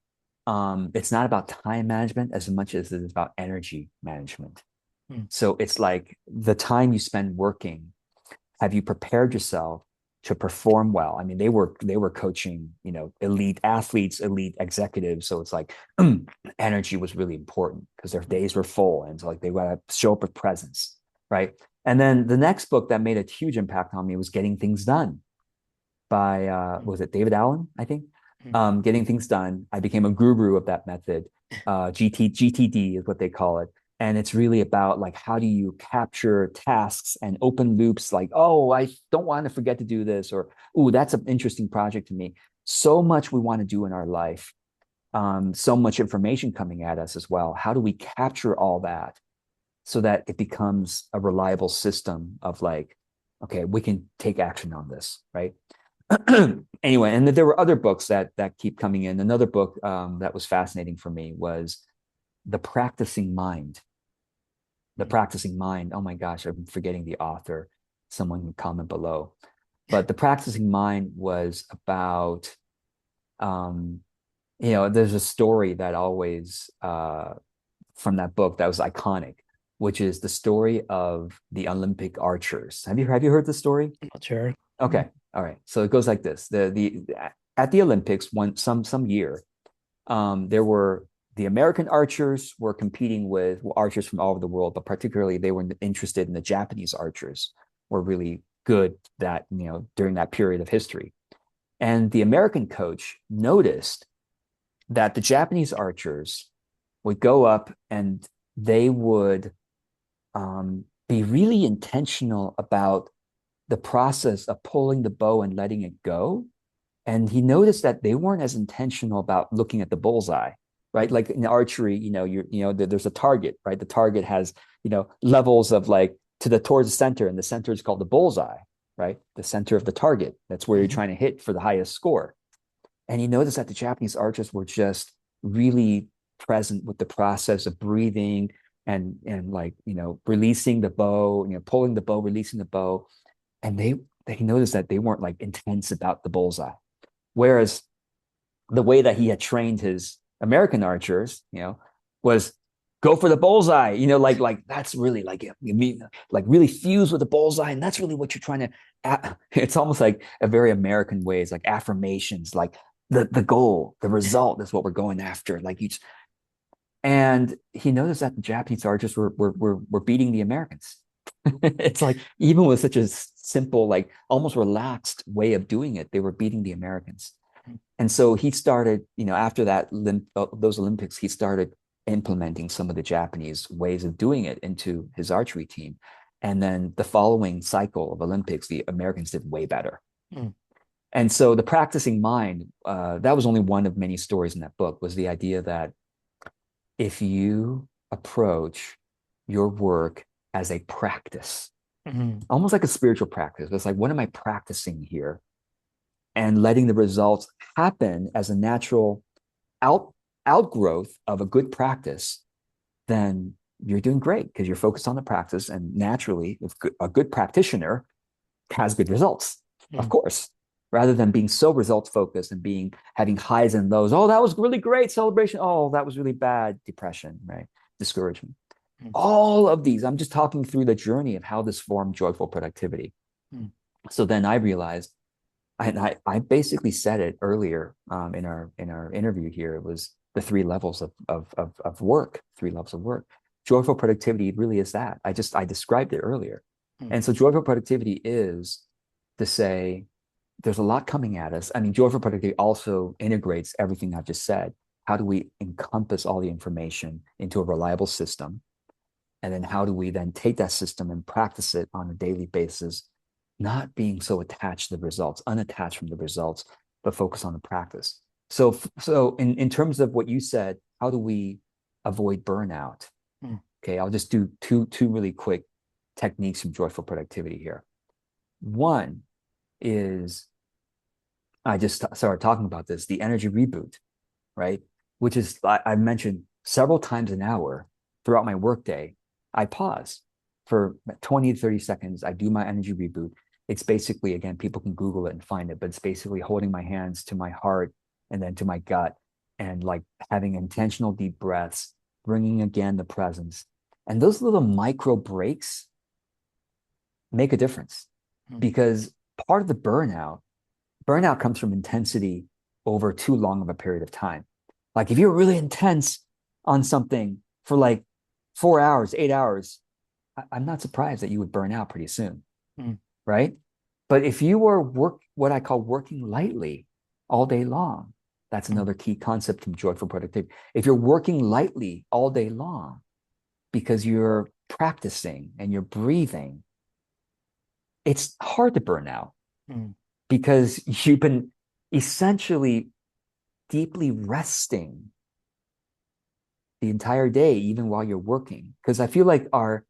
B: it's not about time management as much as it is about energy management.
A: mm,
B: So it's like the time you spend working, have you prepared yourself to perform well? I mean, they were coaching, elite athletes, elite executives. So it's like energy was really important because their
A: mm,
B: days were full. And so like they gotta show up with presence. Right. And then the next book that made a huge impact on me was Getting Things Done by
A: mm,
B: was it David Allen, I think.
A: mm,
B: Getting things done. I became a guru of that method. GTD is what they call it. And it's really about like how do you capture tasks and open loops like, oh, I don't want to forget to do this, or oh, that's an interesting project to me. So much we want to do in our life. so much information coming at us as well. How do we capture all that so that it becomes a reliable system of like, okay, we can take action on this, right? Anyway, and there were other books that keep coming in. Another book that was fascinating for me was The Practicing Mind. The
A: Mm.
B: Practicing Mind. Oh my gosh, I'm forgetting the author. Someone can comment below. But The Practicing Mind was about, um, there's a story that always from that book that was iconic, which is the story of the Olympic archers. Have you heard the story?
A: I'm not sure.
B: Okay, all right. So it goes like this: the at the Olympics, one some year, there were the American archers were competing with archers from all over the world, but particularly they were interested in the Japanese archers were really good that during that period of history. And the American coach noticed that the Japanese archers would go up and they would be really intentional about the process of pulling the bow and letting it go. And he noticed that they weren't as intentional about looking at the bullseye, right? Like in archery, there's a target, right? The target has, levels of like towards the center, and the center is called the bullseye, right? The center of the target. That's where you're
A: Hmm.
B: trying to hit for the highest score. And he noticed that the Japanese archers were just really present with the process of breathing and like, releasing the bow, pulling the bow, releasing the bow. And he noticed that they weren't like intense about the bullseye. Whereas the way that he had trained his American archers, was go for the bullseye. Like that's really like you mean like really fuse with the bullseye, and that's really what you're trying to. It's almost like a very American way. It's like affirmations, like the goal, the result is what we're going after. Like you, and he noticed that the Japanese archers were beating the Americans. It's like even with such a simple, like almost relaxed way of doing it, they were beating the Americans. And so he started, after those Olympics, he started implementing some of the Japanese ways of doing it into his archery team. And then the following cycle of Olympics, the Americans did way better.
A: Mm.
B: And so the practicing mind, that was only one of many stories in that book, was the idea that if you approach your work as a practice,
A: Hmm.
B: almost like a spiritual practice, it's like, what am I practicing here? And letting the results happen as a natural out outgrowth of a good practice, then you're doing great because you're focused on the practice. And naturally, if a good practitioner has good results, of
A: Mm.
B: course, rather than being so results focused and having highs and lows. Oh, that was really great celebration. Oh, that was really bad depression, right? Discouragement.
A: Mm.
B: All of these, I'm just talking through the journey of how this formed joyful productivity.
A: Mm.
B: So then I realized, I basically said it earlier in our interview here. It was the three levels of work, three levels of work. Joyful productivity really is that. I described it earlier.
A: Mm.
B: And so joyful productivity is to say there's a lot coming at us. I mean, joyful productivity also integrates everything I've just said. How do we encompass all the information into a reliable system? And then how do we then take that system and practice it on a daily basis, not being so attached to the results, unattached from the results, but focus on the practice. So in terms of what you said, how do we avoid burnout?
A: Mm.
B: Okay, I'll just do two really quick techniques from joyful productivity here. One is, I just started talking about this, the energy reboot, right? Which is, I mentioned several times an hour throughout my workday. I pause for 20 to 30 seconds. I do my energy reboot. It's basically, again, people can Google it and find it, but it's basically holding my hands to my heart and then to my gut and like having intentional deep breaths, bringing again the presence. And those little micro breaks make a difference
A: Mm.
B: because part of the burnout comes from intensity over too long of a period of time. Like if you're really intense on something for like 4 hours, 8 hours, I'm not surprised that you would burn out pretty soon,
A: Mm.
B: right? But if you are what I call working lightly all day long, that's
A: Mm.
B: another key concept from joyful productivity. If you're working lightly all day long because you're practicing and you're breathing, it's hard to burn out
A: Mm.
B: because you've been essentially deeply resting the entire day, even while you're working. Because I feel like our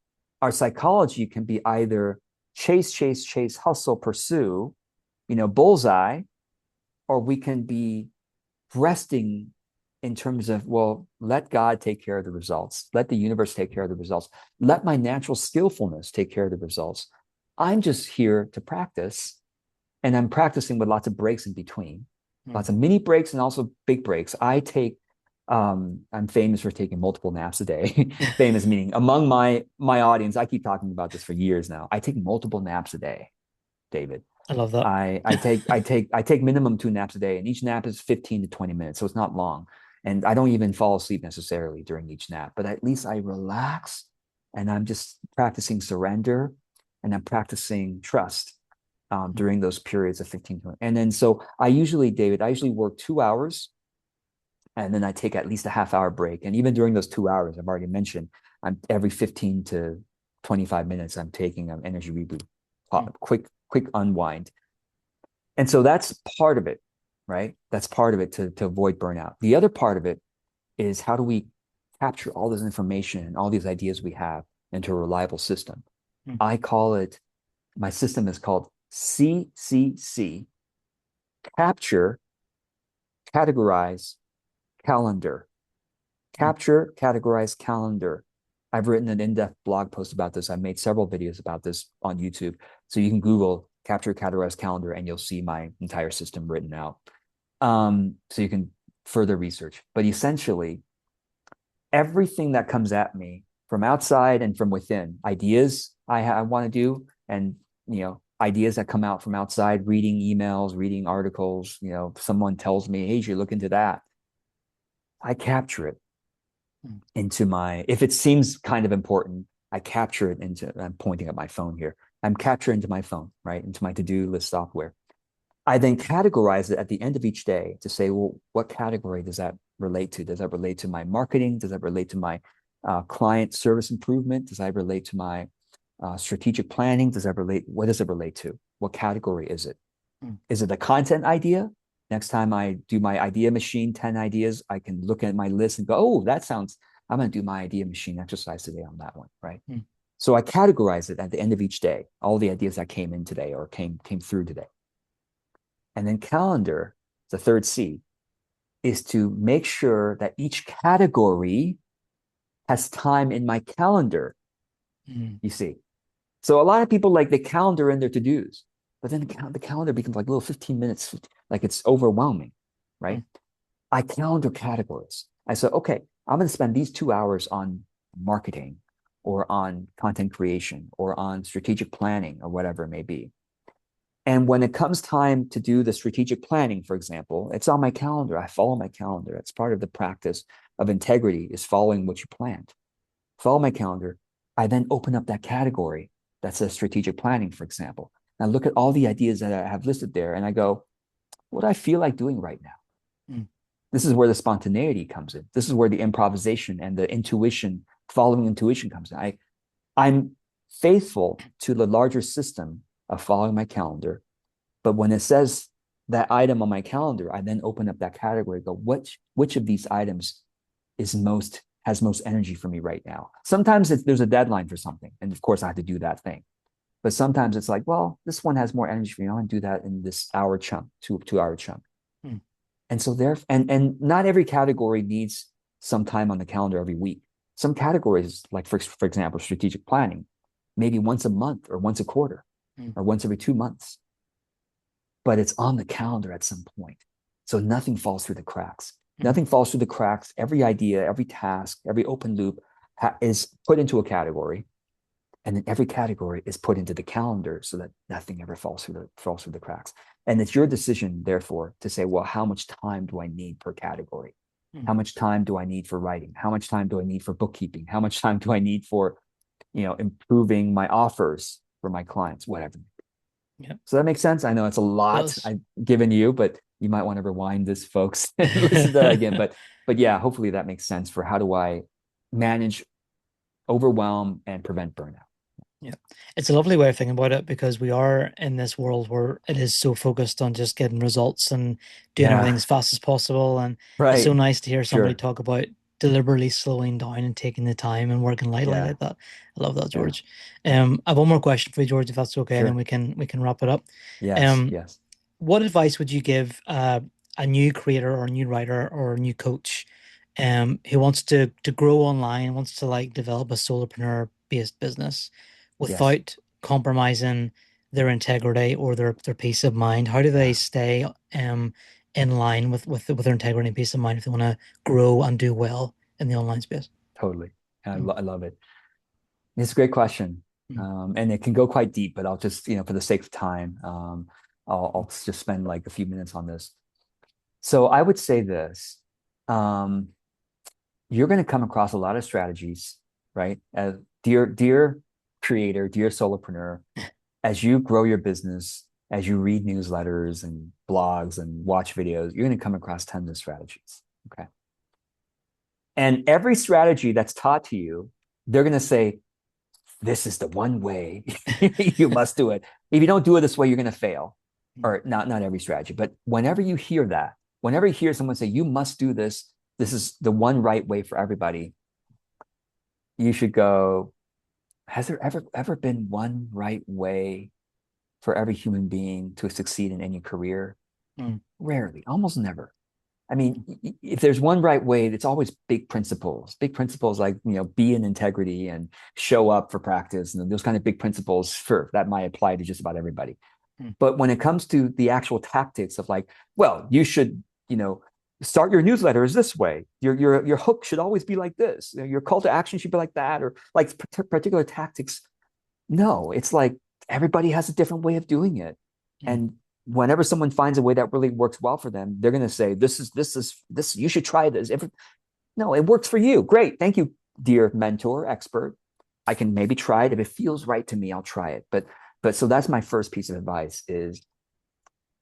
B: psychology can be either chase, chase, chase, hustle, pursue, bullseye, or we can be resting in terms of, well, let God take care of the results. Let the universe take care of the results. Let my natural skillfulness take care of the results. I'm just here to practice, and I'm practicing with lots of breaks in between,
A: Mm.
B: lots of mini breaks and also big breaks. I'm famous for taking multiple naps a day. Famous meaning among my audience. I keep talking about this for years now. I take multiple naps a day, David.
A: I love that.
B: I take minimum 2 naps a day, and each nap is 15 to 20 minutes, so it's not long. And I don't even fall asleep necessarily during each nap, but at least I relax, and I'm just practicing surrender, and I'm practicing trust
A: Mm.
B: during those periods of 15 to 20. And then so I usually work 2 hours, and then I take at least a half hour break. And even during those 2 hours, I've already mentioned, I'm every 15 to 25 minutes, I'm taking an energy reboot,
A: Mm.
B: quick unwind. And so that's part of it, right? That's part of it to avoid burnout. The other part of it is, how do we capture all this information and all these ideas we have into a reliable system?
A: Mm.
B: I call it, my system is called CCC: capture, categorize, calendar.
A: Mm.
B: Capture, categorize, calendar. I've written an in-depth blog post about this. I've made several videos about this on YouTube. So you can Google capture, categorize, calendar, and you'll see my entire system written out. So you can further research. But essentially, everything that comes at me from outside and from within, ideas I want to do, and ideas that come out from outside, reading emails, reading articles, someone tells me, hey, you should look into that. I capture it
A: Mm.
B: into my, if it seems kind of important, I capture it into, I'm pointing at my phone here. I'm capturing into my phone, right? Into my to-do list software. I then categorize it at the end of each day to say, well, what category does that relate to? Does that relate to my marketing? Does that relate to my client service improvement? Does that relate to my strategic planning? What does it relate to? What category is it?
A: Mm.
B: Is it a content idea? Next time I do my idea machine, 10 ideas, I can look at my list and go, oh, I'm going to do my idea machine exercise today on that one, right?
A: Mm.
B: So I categorize it at the end of each day, all the ideas that came in today or came through today. And then calendar, the third C, is to make sure that each category has time in my calendar,
A: Mm.
B: you see. So a lot of people, like, they calendar in their to-dos, but then the calendar becomes like little 15 minutes, like it's overwhelming,
A: Mm.
B: right? I calendar categories. I said, okay, I'm going to spend these 2 hours on marketing or on content creation or on strategic planning or whatever it may be. And when it comes time to do the strategic planning, for example, it's on my calendar. I follow my calendar. It's part of the practice of integrity, is following what you planned. Follow my calendar. I then open up that category that says strategic planning, for example. And I look at all the ideas that I have listed there, and I go, what do I feel like doing right now?
A: Mm.
B: This is where the spontaneity comes in. This is where the improvisation and the intuition, following intuition, comes in. I'm faithful to the larger system of following my calendar. But when it says that item on my calendar, I then open up that category, go, which of these items has most energy for me right now? Sometimes there's a deadline for something, and of course I have to do that thing. But sometimes it's like, well, this one has more energy for me. I want to do that in this hour chunk, 2 hour chunk.
A: Mm.
B: And so and not every category needs some time on the calendar every week. Some categories, like for example, strategic planning, maybe once a month or once a quarter
A: Mm.
B: or once every 2 months, but it's on the calendar at some point. So nothing falls through the cracks.
A: Mm.
B: Nothing falls through the cracks. Every idea, every task, every open loop is put into a category, and then every category is put into the calendar so that nothing ever falls through the cracks. And it's your decision, therefore, to say, well, how much time do I need per category?
A: Mm.
B: How much time do I need for writing? How much time do I need for bookkeeping? How much time do I need for, improving my offers for my clients? Whatever.
A: Yeah.
B: So that makes sense. I know it's a lot
A: Does.
B: I've given you, but you might want to rewind this, folks, and listen to that again. But yeah, hopefully that makes sense for how do I manage overwhelm and prevent burnout.
A: Yeah. It's a lovely way of thinking about it because we are in this world where it is so focused on just getting results and doing everything
B: Yeah,
A: as fast as possible. And it's so
B: right.
A: nice to hear somebody
B: Sure.
A: talk about deliberately slowing down and taking the time and working lightly
B: Yeah.
A: like that. I love that,
B: Yeah.
A: George. I have one more question for you, George, if that's okay, and then
B: Sure.
A: we can wrap it up.
B: Yes.
A: Um,
B: Yes.
A: what advice would you give a new creator or a new writer or a new coach who wants to grow online, wants to like develop a solopreneur based business
B: Yes.
A: without compromising their integrity or their peace of mind? How do they
B: Yeah.
A: stay in line with their integrity and peace of mind if they want to grow and do well in the online space?
B: Totally.
A: Mm,
B: I love it. It's a great question.
A: mm,
B: And it can go quite deep, but I'll just, for the sake of time, I'll just spend like a few minutes on this. So I would say this. Um, you're going to come across a lot of strategies, right? Dear creator, dear solopreneur, as you grow your business, as you read newsletters and blogs and watch videos, you're going to come across tons of strategies. Okay. And every strategy that's taught to you, they're going to say, this is the one way you must do it. If you don't do it this way, you're going to fail.
A: mm,
B: Or not every strategy, but whenever you hear that, whenever you hear someone say, you must do this, this is the one right way for everybody, you should go, has there ever been one right way for every human being to succeed in any career?
A: mm,
B: Rarely, almost never. I mean, if there's one right way, it's always big principles like, be in integrity and show up for practice. And those kind of big principles, sure, that might apply to just about everybody.
A: mm,
B: But when it comes to the actual tactics of like, well, you should, start your newsletters this way. Your hook should always be like this. Your call to action should be like that, or like particular tactics. No, it's like everybody has a different way of doing it.
A: mm,
B: And whenever someone finds a way that really works well for them, they're going to say, this, you should try this. No, it works for you. Great. Thank you, dear mentor, expert. I can maybe try it. If it feels right to me, I'll try it. But so that's my first piece of advice is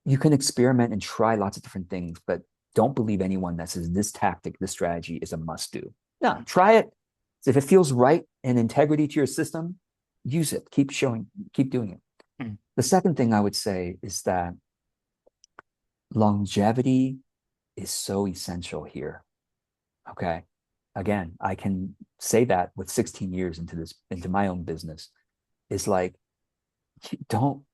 B: you can experiment and try lots of different things, but don't believe anyone that says this tactic, this strategy is a must do. No,
A: mm,
B: try it. If it feels right and integrity to your system, use it. Keep doing it.
A: mm,
B: The second thing I would say is that longevity is so essential here. Okay. Again, I can say that with 16 years into my own business. Is like, don't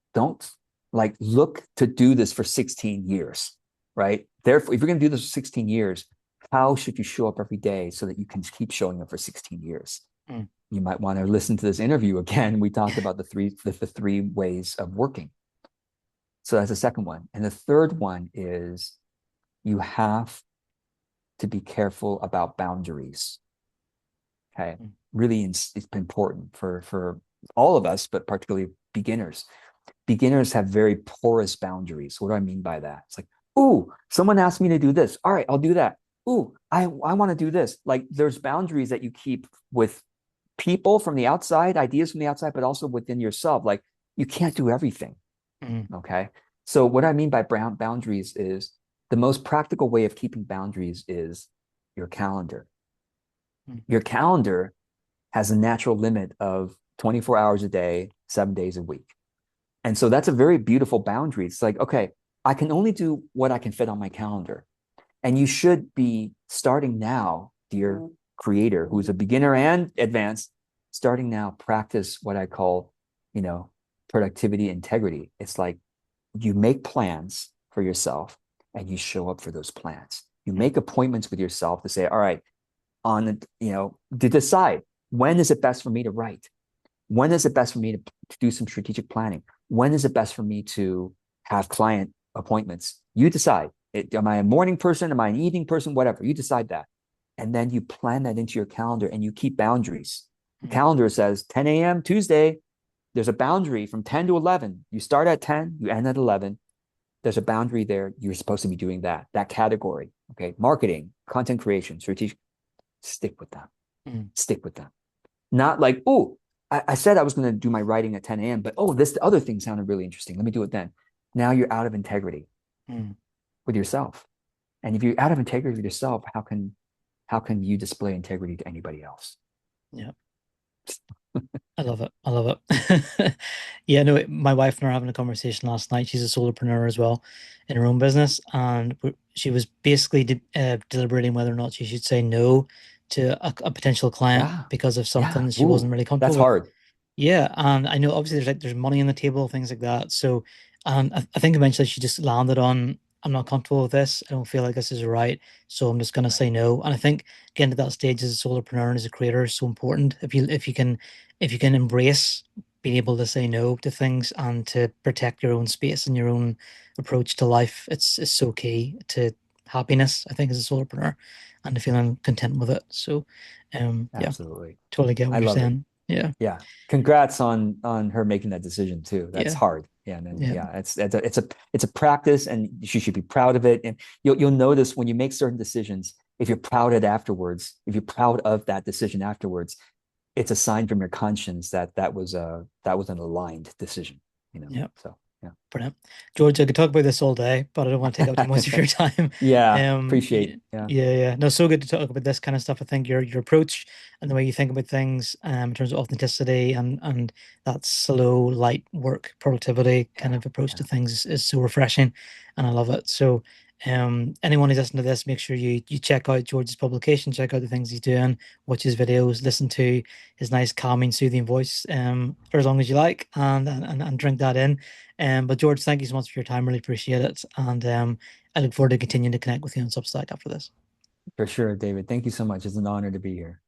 B: like look to do this for 16 years, right? Therefore, if you're going to do this for 16 years, how should you show up every day so that you can keep showing up for 16 years?
A: mm,
B: You might want to listen to this interview again. We talked about the three ways of working. So that's the second one. And the third one is you have to be careful about boundaries. Okay.
A: mm,
B: Really, it's important for all of us, but particularly beginners. Beginners have very porous boundaries. What do I mean by that? It's like, ooh, someone asked me to do this. All right, I'll do that. Ooh, I want to do this. Like there's boundaries that you keep with people from the outside, ideas from the outside, but also within yourself. Like you can't do everything.
A: mm,
B: Okay. So what I mean by boundaries is the most practical way of keeping boundaries is your calendar.
A: mm,
B: Your calendar has a natural limit of 24 hours a day, 7 days a week. And so that's a very beautiful boundary. It's like, okay, I can only do what I can fit on my calendar. And you should be starting now, dear creator, who's a beginner and advanced, starting now, practice what I call, you know, productivity integrity. It's like you make plans for yourself and you show up for those plans. You
A: mm,
B: make appointments with yourself to say, all right, to decide when is it best for me to write? When is it best for me to do some strategic planning? When is it best for me to have client appointments? You decide. Am I a morning person? Am I an evening person? Whatever. You decide that. And then you plan that into your calendar and you keep boundaries. The
A: mm,
B: calendar says 10 a.m. Tuesday. There's a boundary from 10 to 11. You start at 10, you end at 11. There's a boundary there. You're supposed to be doing that category. Okay. Marketing, content creation, strategic. Stick with that.
A: mm,
B: Stick with that. Not like, oh, I said I was going to do my writing at 10 a.m., but oh, this other thing sounded really interesting. Let me do it then. Now you're out of integrity
A: mm.
B: with yourself. And if you're out of integrity with yourself, how can you display integrity to anybody else?
A: Yeah. I love it. I love it. Yeah, no, my wife and I were having a conversation last night. She's a solopreneur as well in her own business, and she was basically deliberating whether or not she should say no to a potential client
B: Yeah.
A: because of something
B: Yeah.
A: that she wasn't
B: Ooh,
A: really comfortable
B: that's
A: with.
B: hard.
A: Yeah, and I know obviously there's money on the table, things like that. So, I think eventually she just landed on, I'm not comfortable with this. I don't feel like this is right, so I'm just gonna say
B: Right.
A: no. And I think getting to that stage as a solopreneur and as a creator is so important. If you can embrace being able to say no to things and to protect your own space and your own approach to life, it's so key to happiness, I think, as a solopreneur and to feeling content with it. So, yeah,
B: Absolutely.
A: totally get what
B: I
A: you're
B: love it.
A: saying. Yeah,
B: Yeah. Congrats on her making that decision too. That's
A: yeah,
B: hard. Yeah, and then
A: yeah,
B: yeah, it's a practice, and she should be proud of it. And you'll notice when you make certain decisions, if you're proud of it afterwards, if you're proud of that decision afterwards, it's a sign from your conscience that that was an aligned decision.
A: yeah.
B: So yeah,
A: Brilliant. George, I could talk about this all day, but I don't want to take up too much of your time.
B: yeah, appreciate. Yeah,
A: Yeah, yeah. No, so good to talk about this kind of stuff. I think your approach and the way you think about things, in terms of authenticity and that slow, light work productivity kind
B: yeah,
A: of approach to
B: yeah.
A: things is so refreshing, and I love it. So, anyone who's listening to this, make sure you check out George's publication, check out the things he's doing, watch his videos, listen to his nice, calming, soothing voice, for as long as you like, and drink that in. But George, thank you so much for your time. Really appreciate it. And I look forward to continuing to connect with you on Substack after this.
B: For sure, David. Thank you so much. It's an honor to be here.